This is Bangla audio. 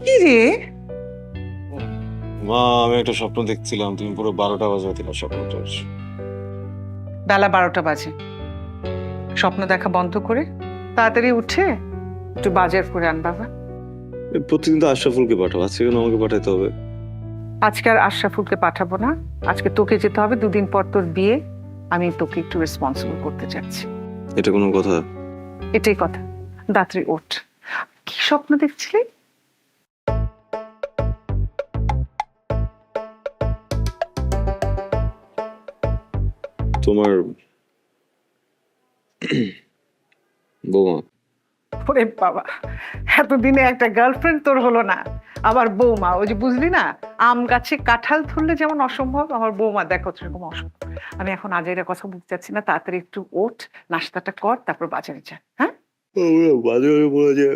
কি রে? মা, আমি একটা স্বপ্ন দেখছিলাম, তুমি পুরো 12টা বাজায় দিলা স্বপ্নটার। বেলা 12টা বাজে, স্বপ্ন দেখা বন্ধ করে তাড়াতাড়ি উঠে একটু বাজার করে আন বাবা। প্রতিদিন তো আশরাফুলকে পাঠাও, আজকে কেন আমাকে পাঠাইতে হবে? আজকে আর আশরাফুলকে পাঠাবো না, আজকে তোকে যেতে হবে, 2 দিন পর তোর বিয়ে। আমি তোকে একটু রেসপন্সিবল করতে চাচ্ছি। এটা কোনো কথা? এটাই কথা। দাত্রী ওঠ। কি স্বপ্ন দেখছিলি? তোমার বৌমা। ওরে বাবা, এতদিনে একটা গার্লফ্রেন্ড তোর হলো না, আবার বৌমা। ওই যে বুঝলি না, আম গাছে কাঁঠাল ধরলে যেমন অসম্ভব, আমার বৌমা দেখো সেরকম অসম্ভব। আমি এখন আজাইরা কথা বলতে চাচ্ছি না, তাড়াতাড়ি একটু ওঠ, নাস্তাটা কর, তারপর বাজারে যা। হ্যাঁ, বাজে বাজে বলে যে